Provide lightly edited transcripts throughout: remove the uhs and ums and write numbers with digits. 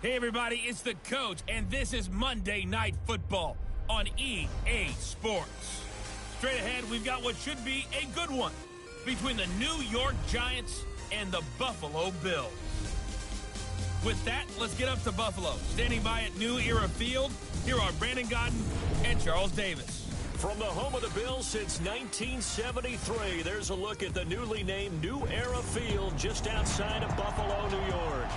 Hey everybody, it's the coach, and this is Monday Night Football on EA Sports. Straight ahead, we've got what should be a good one between the New York Giants and the Buffalo Bills. With that, let's get up to Buffalo. Standing by at New Era Field, here are Brandon Godden and Charles Davis. From the home of the Bills since 1973, there's a look at the newly named New Era Field just outside of Buffalo, New York.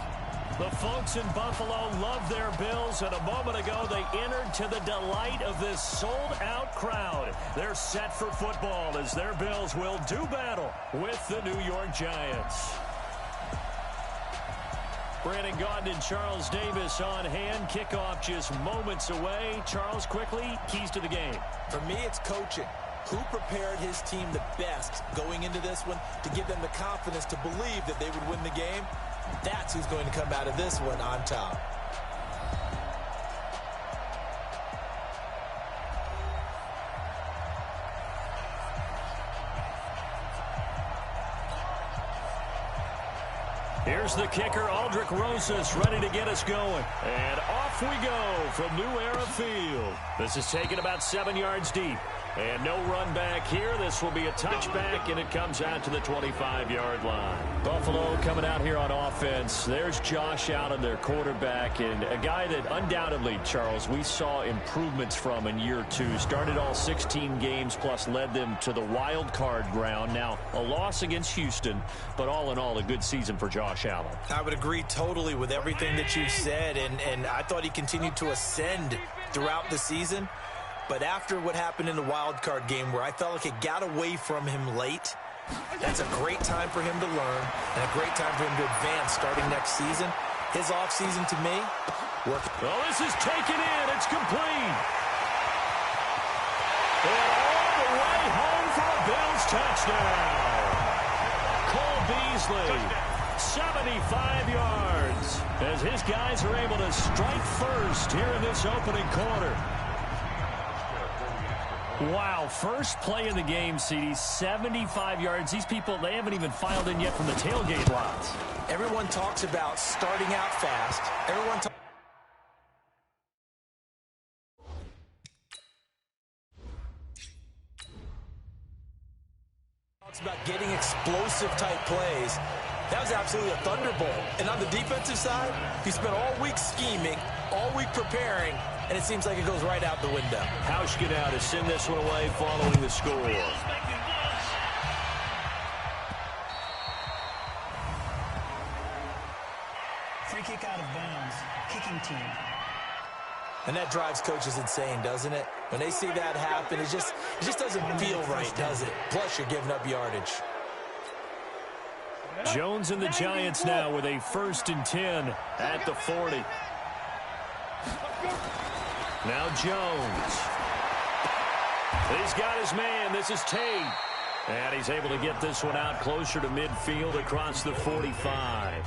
The folks in Buffalo love their Bills, and a moment ago they entered to the delight of this sold-out crowd. They're set for football as their Bills will do battle with the New York Giants. Brandon Gaudin and Charles Davis on hand. Kickoff just moments away. Charles, quickly, keys to the game. For me, it's coaching. Who prepared his team the best going into this one to give them the confidence to believe that they would win the game? That's who's going to come out of this one on top. Here's the kicker, Aldrich Rosas, ready to get us going. And off we go from New Era Field. This is taken about 7 yards deep. And no run back here. This will be a touchback, and it comes out to the 25-yard line. Buffalo coming out here on offense. There's Josh Allen, their quarterback, and a guy that undoubtedly, Charles, we saw improvements from in year two. Started all 16 games, plus led them to the wild card round. Now, a loss against Houston, but all in all, a good season for Josh Allen. I would agree totally with everything that you said, and I thought he continued to ascend throughout the season. But after what happened in the wild card game where I felt like it got away from him late, that's a great time for him to learn and a great time for him to advance starting next season. His offseason to me worked. Well, this is taken in. It's complete. And all the way home for a Bills touchdown. Cole Beasley, 75 yards, as his guys are able to strike first here in this opening quarter. Wow, first play of the game, CD, 75 yards. These people, they haven't even filed in yet from the tailgate lots. Everyone talks about starting out fast. Everyone talks about getting explosive type plays. That was absolutely a thunderbolt. And on the defensive side, he spent all week scheming, all week preparing, and it seems like it goes right out the window. Hauschka to send this one away following the score. Free kick out of bounds. Kicking team. And that drives coaches insane, doesn't it? When they see that happen, it just doesn't feel right, does it? Plus, you're giving up yardage. Jones and the Giants now with a 1st and 10 at the 40. Now Jones. He's got his man. This is Tate. And he's able to get this one out closer to midfield across the 45.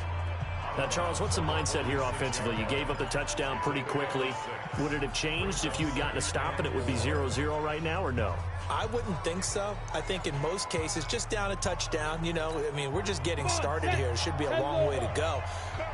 Now, Charles, what's the mindset here offensively? You gave up the touchdown pretty quickly. Would it have changed if you had gotten a stop and it would be 0-0 right now, or no? I wouldn't think so. I think in most cases, just down a touchdown, you know, I mean, we're just getting started here. It should be a long way to go.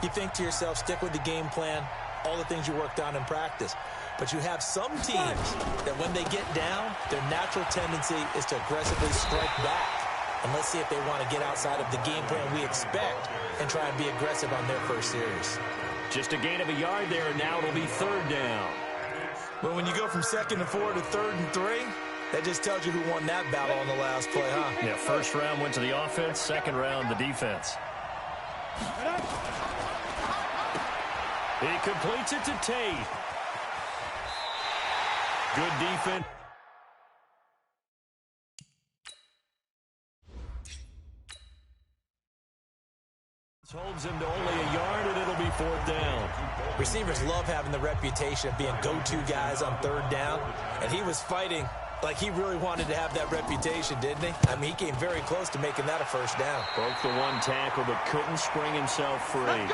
You think to yourself, stick with the game plan, all the things you worked on in practice. But you have some teams that when they get down, their natural tendency is to aggressively strike back. And let's see if they want to get outside of the game plan we expect and try and be aggressive on their first series. Just a gain of a yard there, and now it'll be 3rd down. But when you go from 2nd and 4 to 3rd and 3, that just tells you who won that battle on the last play, huh? Yeah, 1st round went to the offense, 2nd round the defense. He completes it to Tate. Good defense. Holds him to only a yard, and it'll be 4th down. Receivers love having the reputation of being go-to guys on 3rd down, and he was fighting like he really wanted to have that reputation, didn't he? I mean, he came very close to making that a 1st down. Broke the one tackle, but couldn't spring himself free.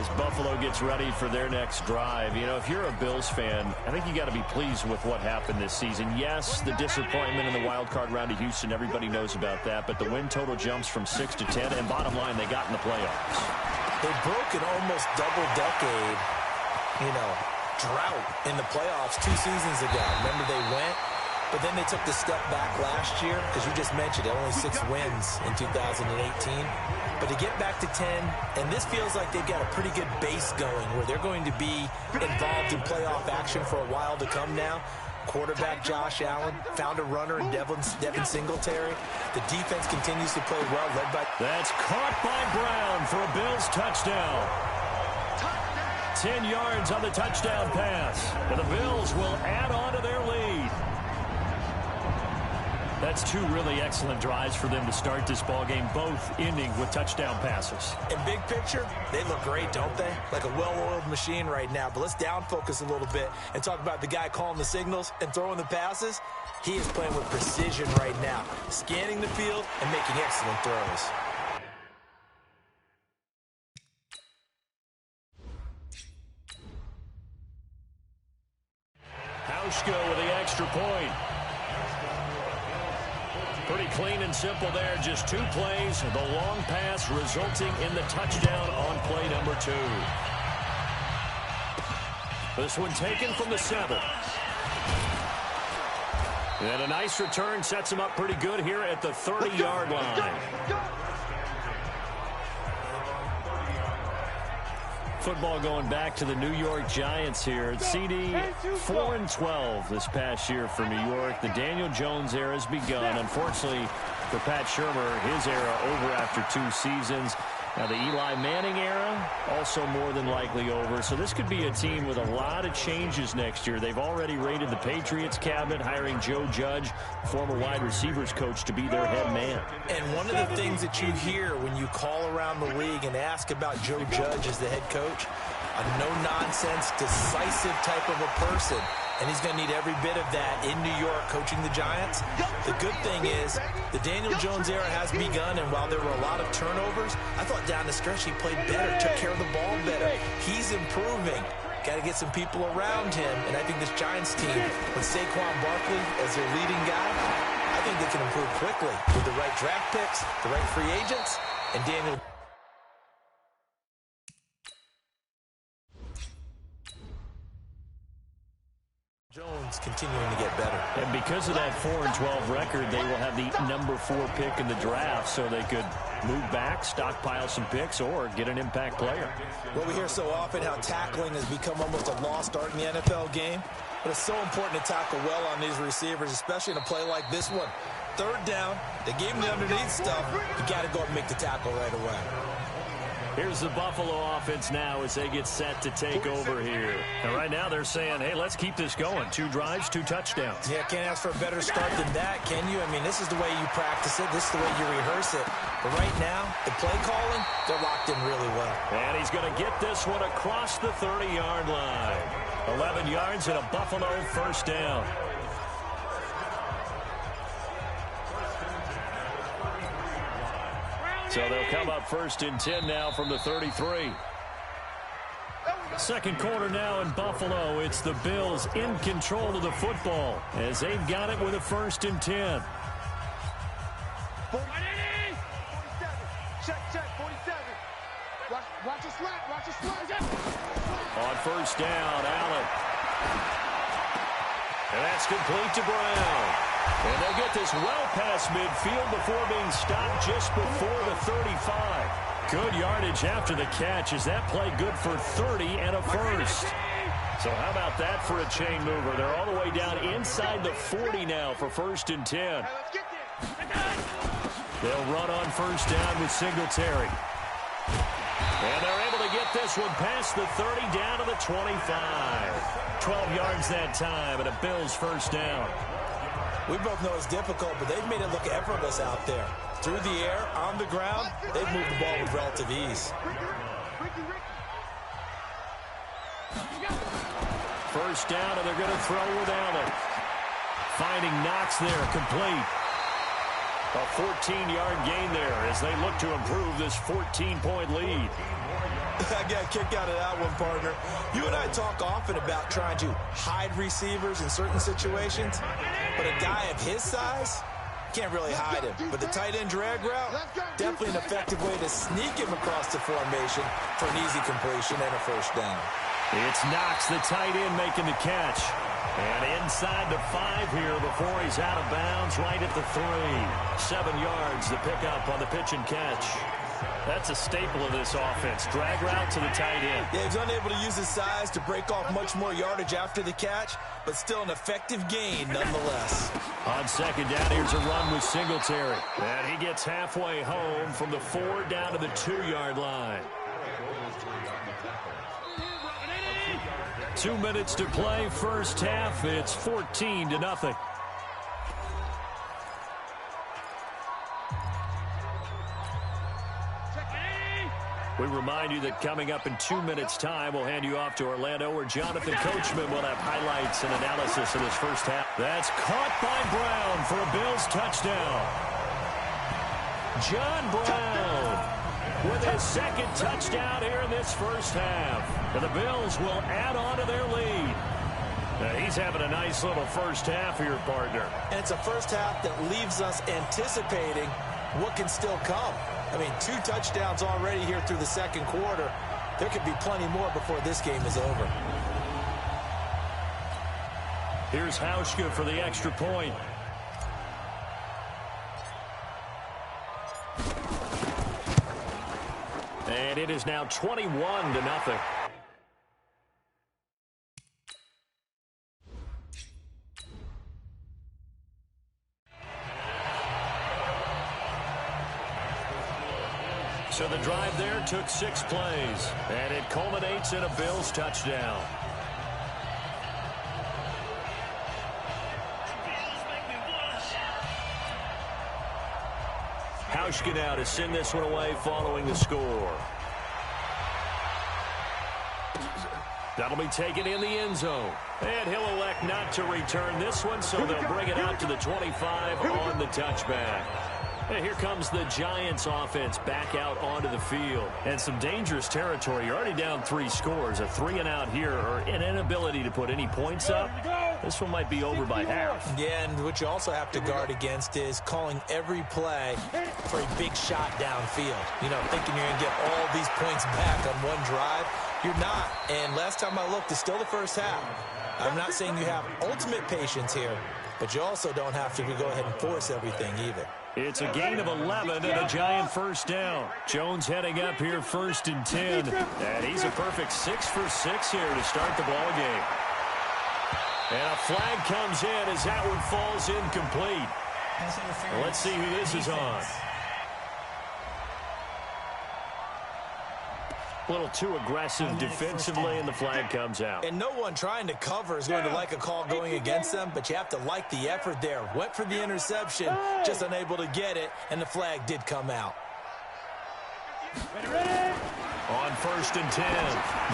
as Buffalo gets ready for their next drive. You know, if you're a Bills fan, I think you got to be pleased with what happened this season. Yes, the disappointment in the wild card round of Houston, everybody knows about that, but the win total jumps from 6 to 10, and bottom line, they got in the playoffs. They broke an almost double-decade, drought in the playoffs 2 seasons ago. Remember, they went, but then they took the step back last year, because you just mentioned it, only 6 wins in 2018. But to get back to 10, and this feels like they've got a pretty good base going where they're going to be involved in playoff action for a while to come now. Quarterback Josh Allen found a runner in Devin Singletary. The defense continues to play well, led by... That's caught by Brown for a Bills touchdown. 10 yards on the touchdown pass. And the Bills will add on to their lead. That's 2 really excellent drives for them to start this ballgame, both ending with touchdown passes. In big picture, they look great, don't they? Like a well-oiled machine right now. But let's down focus a little bit and talk about the guy calling the signals and throwing the passes. He is playing with precision right now, scanning the field and making excellent throws. Hauschko with the extra point. Pretty clean and simple there. Just 2 plays. The long pass resulting in the touchdown on play number 2. This one taken from the 7. And a nice return sets him up pretty good here at the 30-yard line. Football going back to the New York Giants here. CD 4-12 this past year for New York. The Daniel Jones era has begun. Unfortunately for Pat Shurmur, his era over after 2 seasons. Now the Eli Manning era also more than likely over. So this could be a team with a lot of changes next year. They've already raided the Patriots cabinet, hiring Joe Judge, former wide receivers coach, to be their head man. And one of the things that you hear when you call around the league and ask about Joe Judge as the head coach, a no-nonsense, decisive type of a person. And he's going to need every bit of that in New York coaching the Giants. The good thing is the Daniel Jones era has begun, and while there were a lot of turnovers, I thought down the stretch he played better, took care of the ball better. He's improving. Got to get some people around him, and I think this Giants team, with Saquon Barkley as their leading guy, I think they can improve quickly with the right draft picks, the right free agents, and Daniel Jones continuing to get better. And because of that 4-12 record, they will have the number 4 pick in the draft, so they could move back, stockpile some picks, or get an impact player. Well, we hear so often how tackling has become almost a lost art in the NFL game, but it's so important to tackle well on these receivers, especially in a play like this one. 3rd down, they gave him the underneath stuff. You got to go and make the tackle right away. Here's the Buffalo offense now as they get set to take over here. And right now they're saying, hey, let's keep this going. 2 drives, 2 touchdowns. Yeah, can't ask for a better start than that, can you? I mean, this is the way you practice it. This is the way you rehearse it. But right now, the play calling, they're locked in really well. And he's going to get this one across the 30-yard line. 11 yards and a Buffalo 1st down. So they'll come up 1st and 10 now from the 33. Second quarter now in Buffalo. It's the Bills in control of the football as they've got it with a 1st and 10. 47. Check, 47. Watch your slap. On 1st down, Allen. And that's complete to Brown. And they get this well past midfield before being stopped just before the 35. Good yardage after the catch. Is that play good for 30 and a 1st? So how about that for a chain mover? They're all the way down inside the 40 now for 1st and 10. They'll run on 1st down with Singletary. And they're able to get this one past the 30 down to the 25. 12 yards that time and a Bills 1st down. We both know it's difficult, but they've made it look effortless out there. Through the air, on the ground, they've moved the ball with relative ease. 1st down, and they're going to throw with Allen. Finding Knox there, complete. A 14-yard gain there as they look to improve this 14-point lead. I got a kick out of that one, partner. You and I talk often about trying to hide receivers in certain situations, but a guy of his size can't really hide him. But the tight end drag route, definitely an effective way to sneak him across the formation for an easy completion and a first down. It's Knox, the tight end, making the catch. And inside the 5 here before he's out of bounds, right at the 3. 7 yards, the pickup on the pitch and catch. That's a staple of this offense. Drag route to the tight end. Yeah, he's unable to use his size to break off much more yardage after the catch, but still an effective gain nonetheless. On second down, here's a run with Singletary. And he gets halfway home from the 4 down to the 2-yard line. 2 minutes to play, first half. It's 14-0. We remind you that coming up in 2 minutes' time, we'll hand you off to Orlando, where Jonathan Coachman will have highlights and analysis of this first half. That's caught by Brown for a Bills touchdown. John Brown with his second touchdown here in this first half. And the Bills will add on to their lead. He's having a nice little first half here, partner. And it's a first half that leaves us anticipating what can still come. I mean, 2 touchdowns already here through the second quarter. There could be plenty more before this game is over. Here's Hauschka for the extra point. And it is now 21-0. So the drive there took 6 plays, and it culminates in a Bills touchdown. Hauschka now to send this one away following the score. That'll be taken in the end zone. And he'll elect not to return this one, so they'll bring it out to the 25 on the touchback. And here comes the Giants offense back out onto the field. And some dangerous territory. You're already down 3 scores. A 3-and-out here, or an inability to put any points up. This one might be over by half. Yeah, and what you also have to guard against is calling every play for a big shot downfield. You know, thinking you're going to get all these points back on one drive. You're not. And last time I looked, it's still the first half. I'm not saying you have ultimate patience here, but you also don't have to go ahead and force everything either. It's a gain of 11 and a Giant first down. Jones heading up here, 1st and 10. And he's a perfect 6 for 6 here to start the ball game. And a flag comes in as that one falls incomplete. Let's see who this is on. A little too aggressive defensively, and the flag comes out. And no one trying to cover is going to like a call going against them, but you have to like the effort there. Went for the interception, just unable to get it, and the flag did come out. On 1st and 10,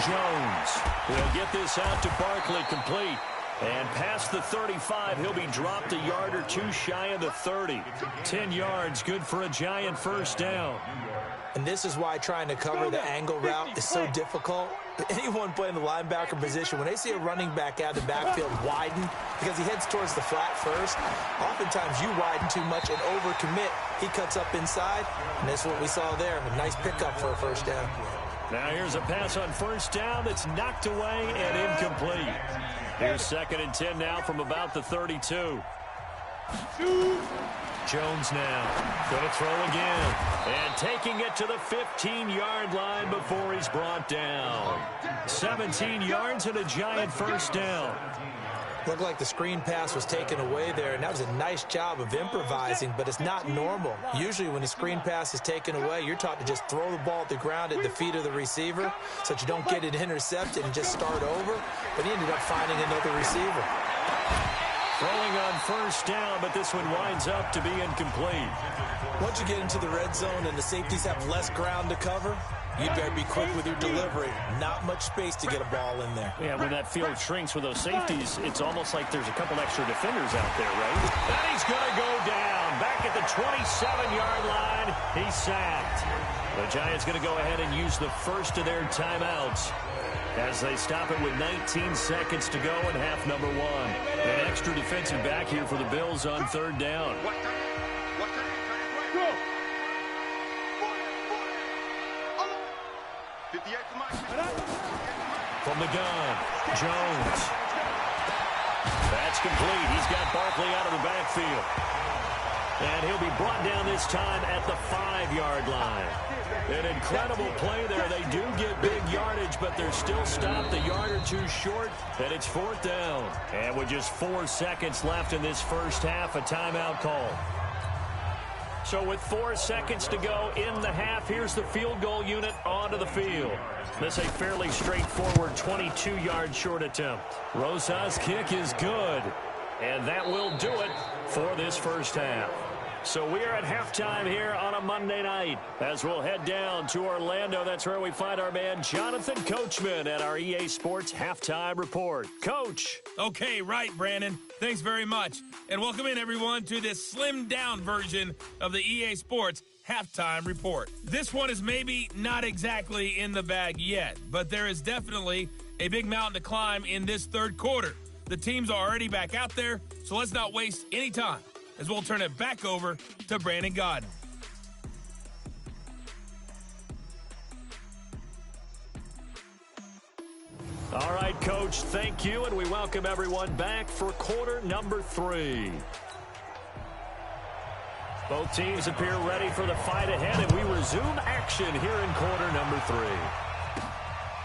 Jones will get this out to Barkley, complete. And past the 35, he'll be dropped a yard or 2 shy of the 30. 10 yards, good for a Giant first down. And this is why trying to cover the angle route is so difficult. Anyone playing the linebacker position, when they see a running back out of the backfield widen, because he heads towards the flat first, oftentimes you widen too much and overcommit. He cuts up inside, and that's what we saw there. A nice pickup for a first down. Now here's a pass on first down that's knocked away and incomplete. Here's 2nd and 10 now from about the 32. Jones now going to throw again. And taking it to the 15-yard line before he's brought down. 17 yards and a Giant first down. Looked like the screen pass was taken away there, and that was a nice job of improvising, but it's not normal. Usually when the screen pass is taken away, you're taught to just throw the ball at the ground at the feet of the receiver so that you don't get it intercepted and just start over, but he ended up finding another receiver. Throwing on first down, but this one winds up to be incomplete. Once you get into the red zone and the safeties have less ground to cover, you better be quick with your delivery. Not much space to get a ball in there. Yeah, when that field shrinks with those safeties, it's almost like there's a couple extra defenders out there, right? And he's going to go down. Back at the 27-yard line, he's sacked. The Giants going to go ahead and use the first of their timeouts as they stop it with 19 seconds to go in half number one. An extra defensive back here for the Bills on third down. From the gun, Jones. That's complete. He's got Barkley out of the backfield. And he'll be brought down this time at the 5-yard line. An incredible play there. They do get big yardage, but they're still stopped a yard or two short, and it's fourth down. And with just 4 seconds left in this first half, a timeout call. So with 4 seconds to go in the half, here's the field goal unit onto the field. This is a fairly straightforward 22-yard short attempt. Rosas' kick is good, and that will do it for this first half. So we're at halftime here on a Monday night as we'll head down to Orlando. That's where we find our man Jonathan Coachman at our EA Sports Halftime Report. Coach. Okay, right, Brandon. Thanks very much. And welcome in, everyone, to this slimmed-down version of the EA Sports Halftime Report. This one is maybe not exactly in the bag yet, but there is definitely a big mountain to climb in this third quarter. The teams are already back out there, so let's not waste any time as we'll turn it back over to Brandon Godden. All right, Coach, thank you, and we welcome everyone back for quarter number 3. Both teams appear ready for the fight ahead, and we resume action here in quarter number 3.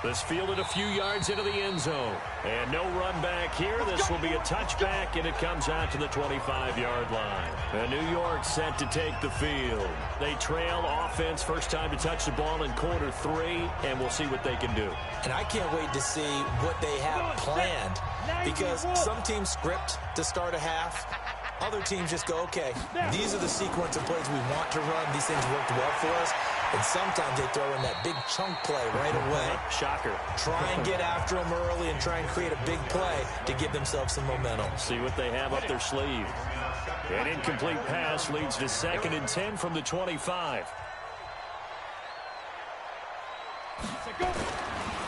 This fielded a few yards into the end zone. And no run back here. This will be a touchback, and it comes out to the 25-yard line. And New York set to take the field. They trail offense, first time to touch the ball in quarter 3, and we'll see what they can do. And I can't wait to see what they have planned, because some teams script to start a half. Other teams just go, okay, these are the sequence of plays we want to run. These things worked well for us. And sometimes they throw in that big chunk play right away. Shocker. Try and get after them early and try and create a big play to give themselves some momentum. See what they have up their sleeve. An incomplete pass leads to 2nd and 10 from the 25.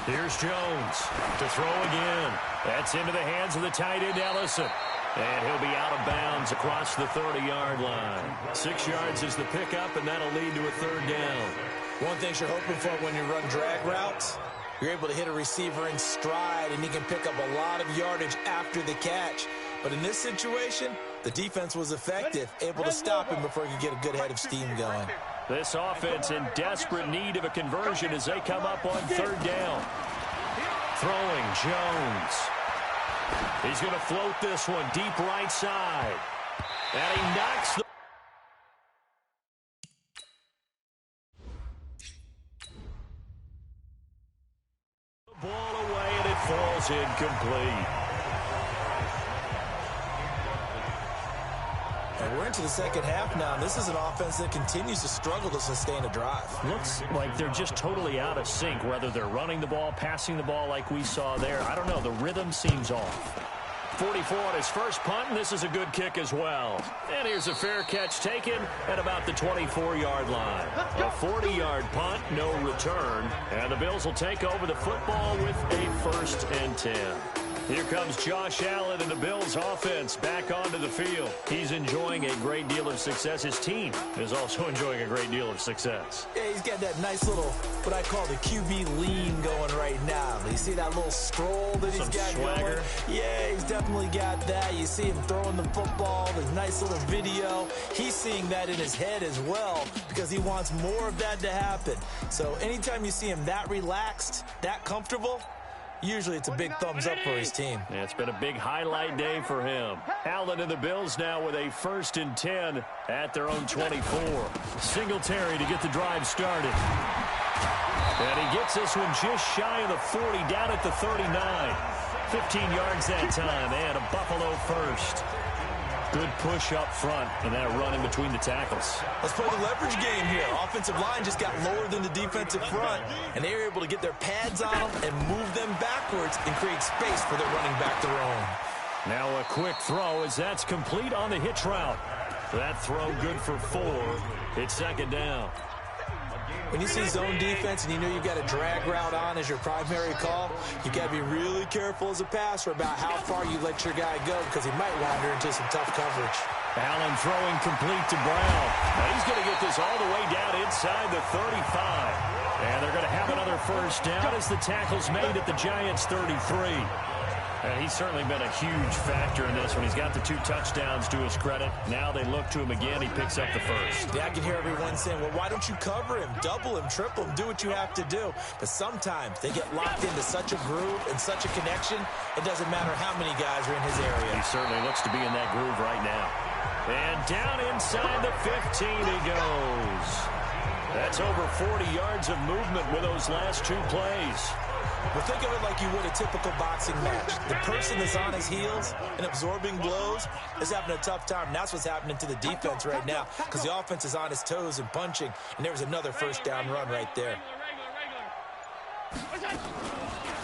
Here's Jones to throw again. That's into the hands of the tight end, Ellison. And he'll be out of bounds across the 30-yard line. 6 yards is the pickup, and that'll lead to a third down. One thing you're hoping for when you run drag routes, you're able to hit a receiver in stride, and he can pick up a lot of yardage after the catch. But in this situation, the defense was effective, able to stop him before he could get a good head of steam going. This offense in desperate need of a conversion as they come up on third down. Throwing Jones. He's going to float this one deep right side. And he knocks the ball away, and it falls incomplete. And we're into the second half now. This is an offense that continues to struggle to sustain a drive. Looks like they're just totally out of sync, whether they're running the ball, passing the ball like we saw there. I don't know. The rhythm seems off. 44 on his first punt, and this is a good kick as well. And here's a fair catch taken at about the 24-yard line. A 40-yard punt, no return. And the Bills will take over the football with a 1st and 10. Here comes Josh Allen and the Bills offense back onto the field. He's enjoying a great deal of success. His team is also enjoying a great deal of success. Yeah, he's got that nice little, what I call the QB lean going right now. You see that little stroll that he's got swagger going? Yeah, he's definitely got that. You see him throwing the football, this nice little video. He's seeing that in his head as well because he wants more of that to happen. So anytime you see him that relaxed, that comfortable, usually it's a big thumbs up for his team. Yeah, it's been a big highlight day for him. Allen and the Bills now with a 1st and 10 at their own 24. Singletary to get the drive started. And he gets this one just shy of the 40, down at the 39. 15 yards that time, and a Buffalo first. Good push up front, and that run in between the tackles. Let's play the leverage game here. Offensive line just got lower than the defensive front, and they were able to get their pads on them and move them backwards and create space for their running back to roam. Now a quick throw as that's complete on the hitch route. That throw good for 4. It's 2nd down. When you see zone defense and you know you've got a drag route on as your primary call, you got to be really careful as a passer about how far you let your guy go because he might wander into some tough coverage. Allen throwing complete to Brown. Now he's going to get this all the way down inside the 35. And they're going to have another first down as the tackle's made at the Giants' 33. And he's certainly been a huge factor in this one. He's got the 2 touchdowns to his credit. Now they look to him again. He picks up the first. Yeah, I can hear everyone saying, well, why don't you cover him, double him, triple him, do what you have to do. But sometimes they get locked into such a groove and such a connection, it doesn't matter how many guys are in his area. He certainly looks to be in that groove right now. And down inside the 15 he goes. That's over 40 yards of movement with those last 2 plays. Well, think of it like you would a typical boxing match. The person that's on his heels and absorbing blows is having a tough time. And that's what's happening to the defense right now because the offense is on his toes and punching. And there was another first down run right there.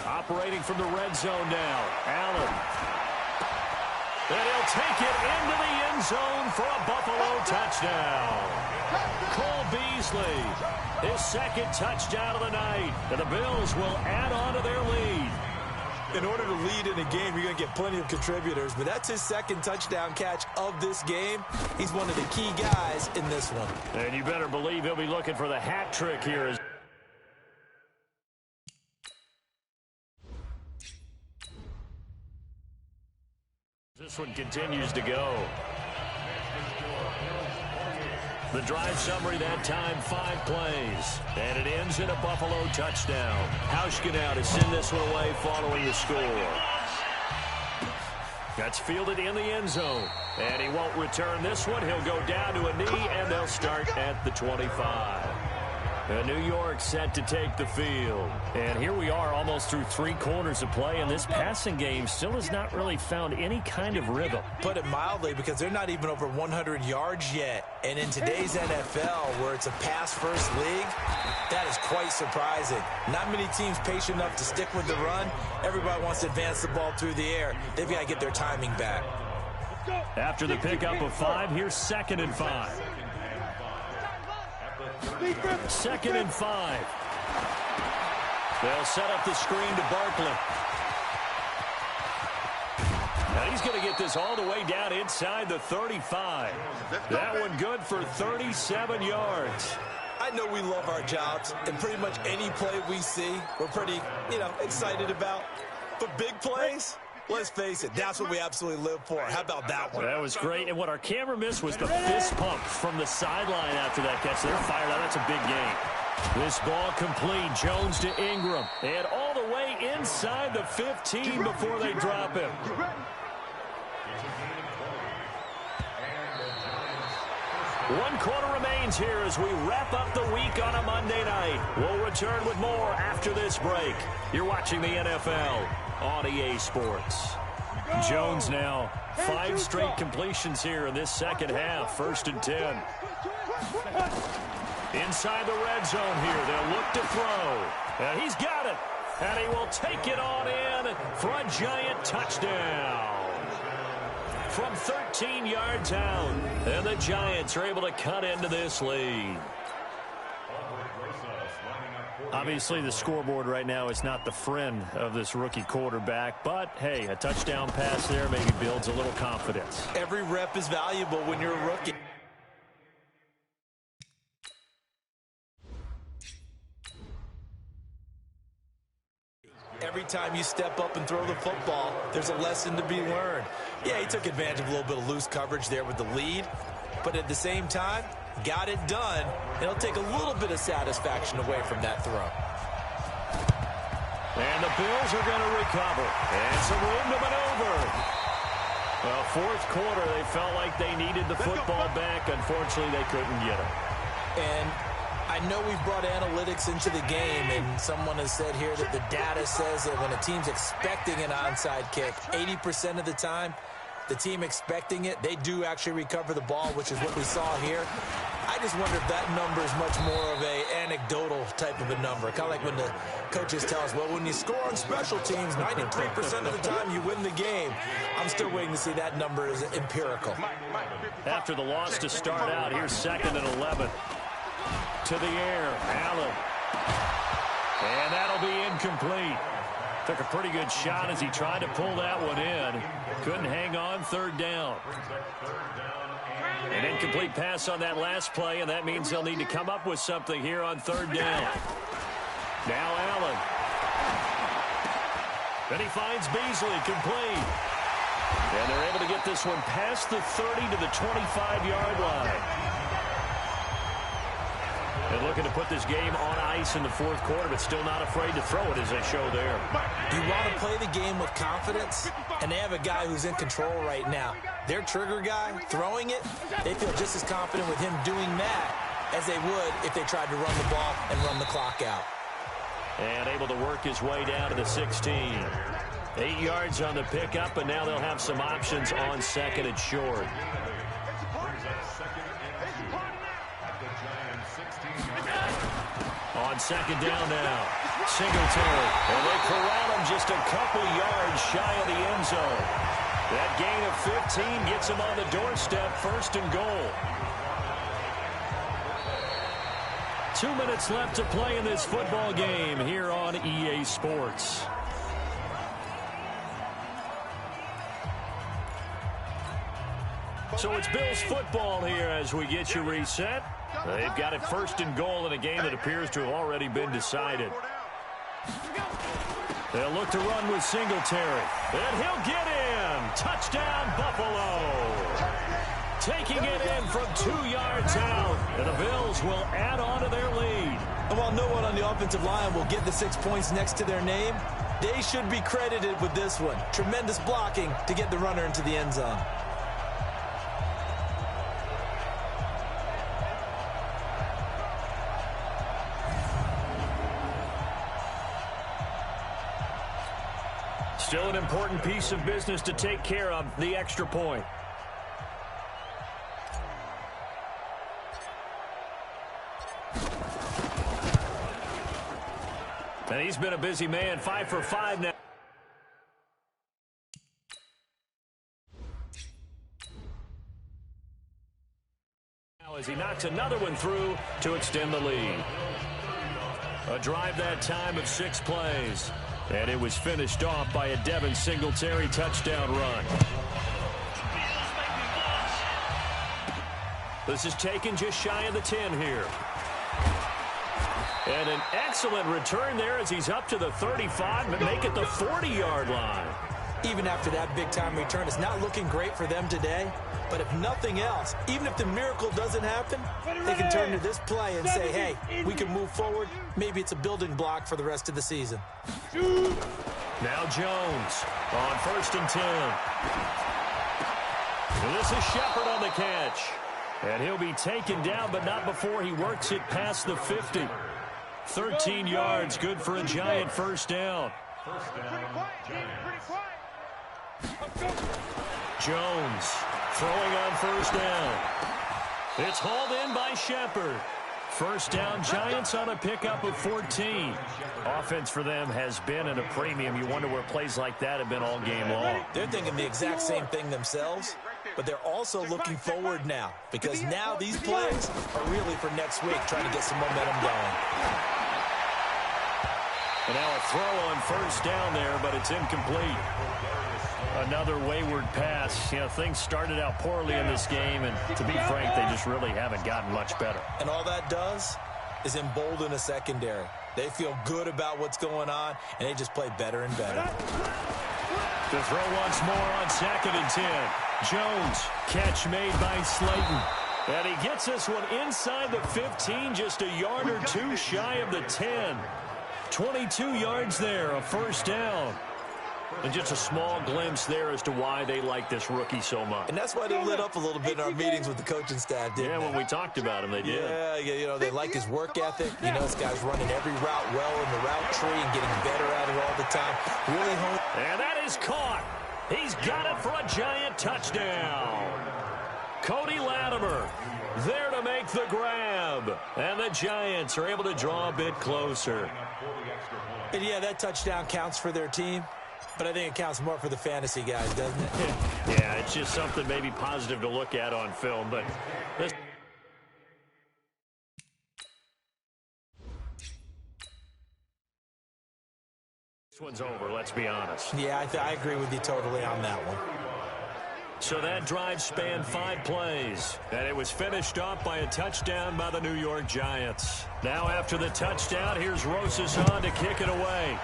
Operating from the red zone now. Allen. And he'll take it into the end zone for a Buffalo touchdown. Cole Beasley, his second touchdown of the night. And the Bills will add on to their lead. In order to lead in a game, you're going to get plenty of contributors. But that's his second touchdown catch of this game. He's one of the key guys in this one. And you better believe he'll be looking for the hat trick here. This one continues to go. The drive summary that time, 5 plays. And it ends in a Buffalo touchdown. Hauschka now to send this one away following the score. That's fielded in the end zone. And he won't return this one. He'll go down to a knee, and they'll start at the 25. And New York set to take the field. And here we are almost through 3 quarters of play, and this passing game still has not really found any kind of rhythm. Put it mildly, because they're not even over 100 yards yet. And in today's NFL, where it's a pass-first league, that is quite surprising. Not many teams patient enough to stick with the run. Everybody wants to advance the ball through the air. They've got to get their timing back. After the pickup of 5, here's 2nd and 5. 2nd and 5. They'll set up the screen to Barkley. Now he's going to get this all the way down inside the 35. That one good for 37 yards. I know we love our jobs, and pretty much any play we see, we're pretty, excited about. But big plays, let's face it, that's what we absolutely live for. How about that one? That was great. And what our camera missed was the fist pump from the sideline after that catch. They're fired out. That's a big game. This ball complete. Jones to Ingram. And all the way inside the 15 before they drop him. One quarter remains here as we wrap up the week on a Monday night. We'll return with more after this break. You're watching the NFL on EA Sports. Jones now 5 straight completions here in this second half. 1st and 10. Inside the red zone here. They'll look to throw. And he's got it. And he will take it on in for a giant touchdown. From 13 yards out. And the Giants are able to cut into this lead. Obviously, the scoreboard right now is not the friend of this rookie quarterback. But, hey, a touchdown pass there maybe builds a little confidence. Every rep is valuable when you're a rookie. Every time you step up and throw the football, there's a lesson to be learned. Yeah, he took advantage of a little bit of loose coverage there with the lead. But at the same time, got it done. It'll take a little bit of satisfaction away from that throw. And the Bills are going to recover. And some room to maneuver. Well, 4th quarter, they felt like they needed the football back. Unfortunately, they couldn't get it. And I know we've brought analytics into the game, and someone has said here that the data says that when a team's expecting an onside kick, 80% of the time, the team expecting it, they do actually recover the ball, which is what we saw here. I just wonder if that number is much more of an anecdotal type of a number. Kind of like when the coaches tell us, well, when you score on special teams, 93% of the time you win the game. I'm still waiting to see that number is empirical. After the loss to start out, here's 2nd and 11. to the air. Allen. And that'll be incomplete. Took a pretty good shot as he tried to pull that one in. Couldn't hang on. Third down. An incomplete pass on that last play, and that means they'll need to come up with something here on third down. Now Allen. Then he finds Beasley, complete. And they're able to get this one past the 30 to the 25-yard line. They're looking to put this game on ice in the fourth quarter, but still not afraid to throw it as they show there. You want to play the game with confidence, and they have a guy who's in control right now. Their trigger guy, throwing it, they feel just as confident with him doing that as they would if they tried to run the ball and run the clock out. And able to work his way down to the 16. 8 yards on the pickup, and now they'll have some options on second and short. On second down now, Singletary. And they corral him just a couple yards shy of the end zone. That gain of 15 gets him on the doorstep, first and goal. 2 minutes left to play in this football game here on EA Sports. So it's Bills football here as we get you reset. They've got it first and goal in a game that appears to have already been decided. They'll look to run with Singletary. And he'll get in. Touchdown, Buffalo. Taking it in from 2 yards out. And the Bills will add on to their lead. And while no one on the offensive line will get the 6 points next to their name, they should be credited with this one. Tremendous blocking to get the runner into the end zone. Still an important piece of business to take care of, the extra point. And he's been a busy man, 5 for 5 now. As he knocks another one through to extend the lead. A drive that time of 6 plays. And it was finished off by a Devin Singletary touchdown run. This is taken just shy of the 10 here. And an excellent return there as he's up to the 35 and make it the 40-yard line. Even after that big-time return, it's not looking great for them today. But if nothing else, even if the miracle doesn't happen, they can turn to this play and say, hey, we can move forward. Maybe it's a building block for the rest of the season. Now Jones on 1st and 10. And this is Shepard on the catch. And he'll be taken down, but not before he works it past the 50. 13 yards, good for a Giant first down. Jones throwing on 1st down. It's hauled in by Shepard. First down, Giants on a pickup of 14. Offense for them has been at a premium. You wonder where plays like that have been all game long. They're thinking the exact same thing themselves, but they're also looking forward now because now these plays are really for next week, trying to get some momentum going. And now a throw on 1st down there, but it's incomplete. Another wayward pass. You know, things started out poorly in this game, and to be frank, they just really haven't gotten much better. And all that does is embolden a secondary. They feel good about what's going on, and they just play better and better. The throw once more on 2nd and 10. Jones, catch made by Slayton. And he gets this one inside the 15, just a yard or two shy of the 10. 22 yards there, a first down. And just a small glimpse there as to why they like this rookie so much. And that's why they lit up a little bit in our meetings with the coaching staff, didn't they? When we talked about him, they did. Yeah, you know, they like his work ethic. You know, this guy's running every route well in the route tree and getting better at it all the time. Really home. And that is caught. He's got it for a Giant touchdown. Cody Latimer there to make the grab. And the Giants are able to draw a bit closer. And yeah, that touchdown counts for their team. But I think it counts more for the fantasy guys, doesn't it? Yeah, it's just something maybe positive to look at on film. But this This one's over, let's be honest. Yeah, I agree with you totally on that one. So that drive spanned 5 plays, and it was finished off by a touchdown by the New York Giants. Now after the touchdown, here's Rosas on to kick it away.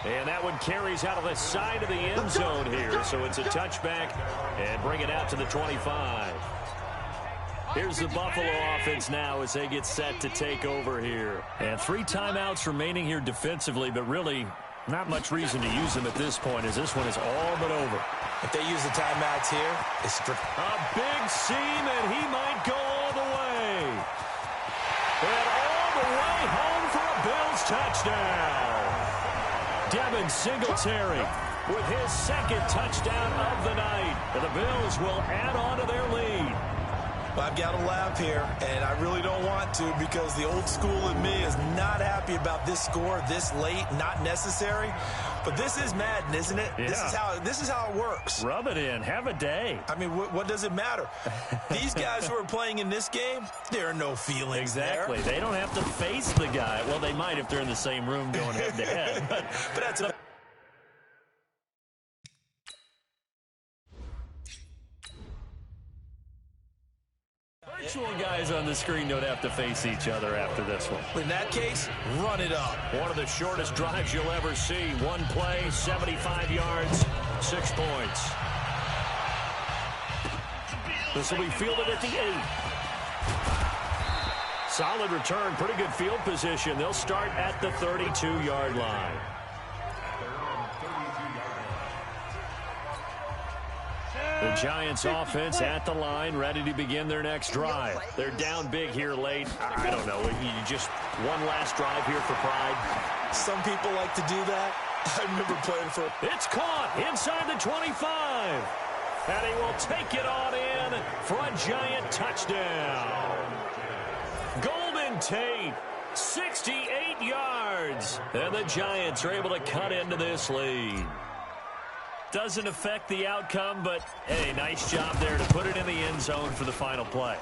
And that one carries out of the side of the end zone here, so it's a touchback and bring it out to the 25. Here's the Buffalo offense now as they get set to take over here. And 3 timeouts remaining here defensively, but really not much reason to use them at this point as this one is all but over. If they use the timeouts here, it's strict. A big seam, and he might go all the way. And all the way home for a Bills touchdown. Devin Singletary with his 2nd touchdown of the night. And the Bills will add on to their lead. I've got to laugh here, and I really don't want to because the old school in me is not happy about this score this late, not necessary. But this is Madden, isn't it? Yeah. This is how it works. Rub it in. Have a day. I mean, what does it matter? These guys who are playing in this game, there are no feelings Exactly. there. They don't have to face the guy. Well, they might if they're in the same room going head-to-head. But that's a virtual guys on the screen don't have to face each other after this one. In that case, run it up. One of the shortest drives you'll ever see. 1 play, 75 yards, 6 points. This will be fielded at the 8. Solid return, pretty good field position. They'll start at the 32-yard line. The Giants offense at the line, ready to begin their next drive. They're down big here late. I don't know. You just one last drive here for pride. Some people like to do that. I remember playing for... It's caught inside the 25. And he will take it on in for a Giant touchdown. Golden Tate, 68 yards. And the Giants are able to cut into this lead. Doesn't affect the outcome, but, hey, nice job there to put it in the end zone for the final play.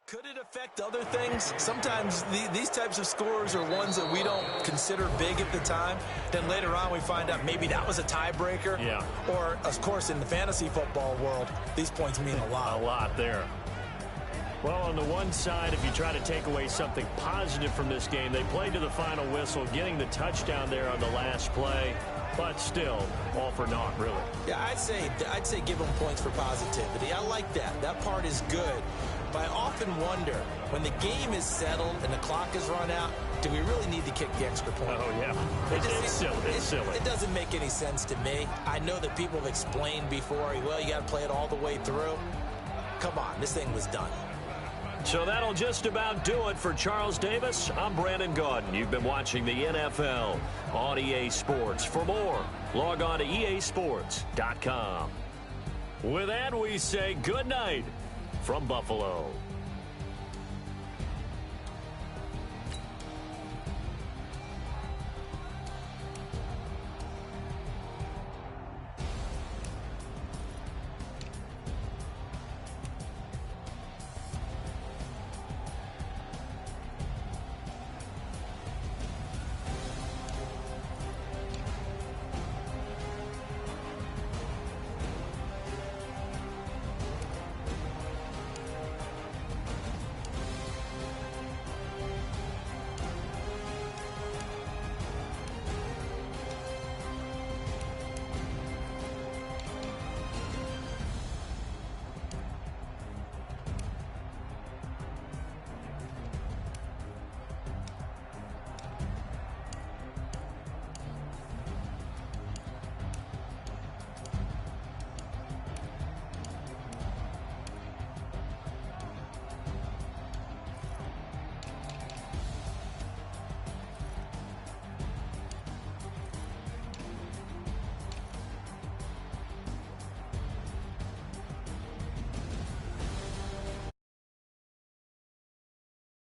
Could it affect other things? Sometimes these types of scores are ones that we don't consider big at the time. Then later on we find out maybe that was a tiebreaker. Yeah. Or, of course, in the fantasy football world, these points mean a lot. A lot there. Well, on the one side, if you try to take away something positive from this game, they played to the final whistle, getting the touchdown there on the last play, but still, all for naught, really. Yeah, I'd say give them points for positivity. I like that. That part is good. But I often wonder, when the game is settled and the clock is run out, do we really need to kick the extra point? Oh, yeah. It's silly. It's silly. It doesn't make any sense to me. I know that people have explained before, well, you got to play it all the way through. Come on, this thing was done. So that'll just about do it for Charles Davis. I'm Brandon Gaudin. You've been watching the NFL on EA Sports. For more, log on to easports.com. With that, we say good night from Buffalo.